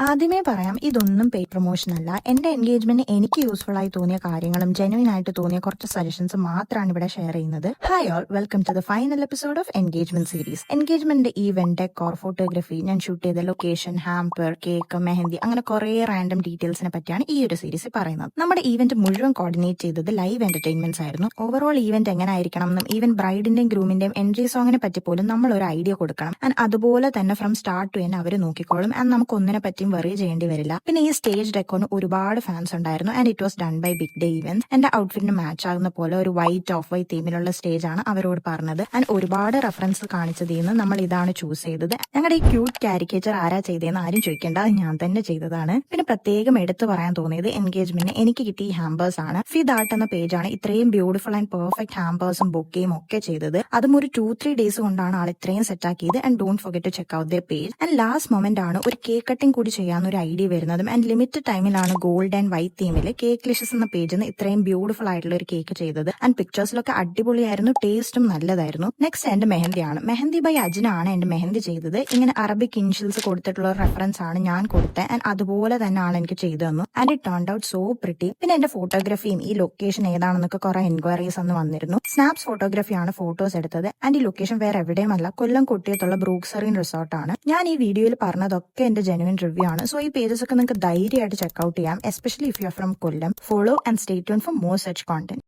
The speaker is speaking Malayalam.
ആദ്യമേ പറയാം, ഇതൊന്നും പെയ്ഡ് പ്രൊമോഷൻ അല്ല. എന്റെ എൻഗേജ്മെന്റ് എനിക്ക് യൂസ്ഫുൾ ആയി തോന്നിയ കാര്യങ്ങളും ജെന്യുവൻ ആയിട്ട് തോന്നിയ കുറച്ച് സജഷൻസ് മാത്രമാണ് ഇവിടെ ഷെയർ ചെയ്യുന്നത്. Hi all, welcome to the final episode of engagement series. Engagement event, decor, photography, ഞാൻ ഷൂട്ട് ചെയ്ത ലൊക്കേഷൻ, ഹാമ്പർ, കേക്ക്, മെഹന്തി, അങ്ങനെ കുറെ റാൻഡം ഡീറ്റെയിൽസിനെ പറ്റിയാണ് ഈ ഒരു സീരീസ് പറയുന്നത്. നമ്മുടെ ഈവന്റ് മുഴുവൻ കോർഡിനേറ്റ് ചെയ്തത് ലൈവ് എന്റർടൈൻമെന്റ്സ് ആയിരുന്നു. ഓവറോൾ ഈവന്റ് എങ്ങനെ ആയിരിക്കണം എന്നും ഈവൻ ബ്രൈഡിന്റെയും ഗ്രൂമിന്റെയും എൻട്രി സോങ്ങിനെ പറ്റി പോലും നമ്മൾ ഒരു ഐഡിയ കൊടുക്കണം. ആൻഡ് അതുപോലെ തന്നെ ഫ്രം സ്റ്റാർട്ട് ടു എൻഡ് അവർ നോക്കിക്കോളും. ആൻഡ് നമുക്ക് ഒന്നിനെ പറ്റിയും വെറി ചെയ്യേണ്ടി വരില്ല. പിന്നെ ഈ സ്റ്റേജ് ഡെക്കോറിന് ഒരുപാട് ഫാൻസ് ഉണ്ടായിരുന്നു. And it was done by Big Day Events. എന്റെ ഔട്ട്ഫിറ്റിന് മാച്ച് ആകുന്ന പോലെ ഒരു വൈറ്റ് ഓഫ് വൈറ്റ് തീമിലുള്ള സ്റ്റേജ് ആണ് അവരോട് പറഞ്ഞത്. ആൻഡ് ഒരുപാട് റെഫറൻസ് കാണിച്ചതിന്ന് നമ്മൾ ഇതാണ് ചൂസ് ചെയ്തത്. ഞങ്ങളുടെ ഈ ക്യൂട്ട് കാരിക്കേച്ചർ ആരാ ചെയ്തതെന്ന് ആരും ചോദിക്കേണ്ട, അത് ഞാൻ തന്നെ ചെയ്തതാണ്. പിന്നെ പ്രത്യേകം എടുത്തു പറയാൻ തോന്നിയത് എൻഗേജ്മെന്റിന് എനിക്ക് കിട്ടിയ ഹാമ്പേഴ്സ് ആണ്. ഫിദ് ആർട്ട് എന്ന പേജാണ് ഇത്രയും ബ്യൂട്ടിഫുൾ ആൻഡ് പെർഫെക്റ്റ് ഹാമ്പേഴ്സും ബൊക്കെയും ഒക്കെ ചെയ്തത്. അതും ഒരു 2-3 ഡേയ്സ് കൊണ്ടാണ് ആൾ ഇത്രയും സെറ്റ് ആക്കിയത്. And don't forget to check out the page. And last moment ആണ് ഒരു കേക്ക് കട്ടിംഗ് കൂടി ചെയ്യാവുന്ന ഒരു ഐഡിയ വരുന്നതും. ആൻഡ് ലിമിറ്റഡ് ടൈമിലാണ് ഗോൾഡ് ആൻഡ് വൈറ്റ് തീമിൽ കേക്ക് ലിഷസ് എന്ന പേജിൽ നിന്ന് ഇത്രയും ബ്യൂട്ടിഫുൾ ആയിട്ടുള്ള ഒരു കേക്ക് ചെയ്തത്. ആൻഡ് പിക്ചേഴ്സിലൊക്കെ അടിപൊളിയായിരുന്നു, ടേസ്റ്റും നല്ലതായിരുന്നു. നെക്സ്റ്റ് എന്റെ മെഹന്തിയാണ്. മെഹന്തി ബൈ അജിനാണ് എന്റെ മെഹന്തി ചെയ്തത്. ഇങ്ങനെ അറബിക് ഇൻഷ്യൽസ് കൊടുത്തിട്ടുള്ള റെഫറൻസ് ആണ് ഞാൻ കൊടുത്തത്. ആൻഡ് അതുപോലെ തന്നെ ആണ് എനിക്ക് ചെയ്തു തന്നു. And it turned out so pretty. പിന്നെ എന്റെ ഫോട്ടോഗ്രാഫിയും ഈ ലൊക്കേഷൻ ഏതാണെന്നൊക്കെ കുറെ എൻക്വയറീസ് അന്ന് വന്നിരുന്നു. സ്നാപ്സ് ഫോട്ടോഗ്രാഫിയാണ് ഫോട്ടോസ് എടുത്തത്. ആൻഡ് ഈ ലൊക്കേഷൻ വേറെ എവിടെയുമല്ല, കൊല്ലം കൊട്ടിയത്തുള്ള ബ്രൂക്സറിൻ റിസോർട്ടാണ്. ഞാൻ ഈ വീഡിയോയിൽ പറഞ്ഞതൊക്കെ എന്റെ ജെന്യുവൻ റിവ്യൂ ആണ്. സോ ഈ പേജസ് ഒക്കെ നിങ്ങൾക്ക് ധൈര്യമായിട്ട് ചെക്ക് ഔട്ട് ചെയ്യാം, especially if you are from Kollam. Follow and stay tune for more such content.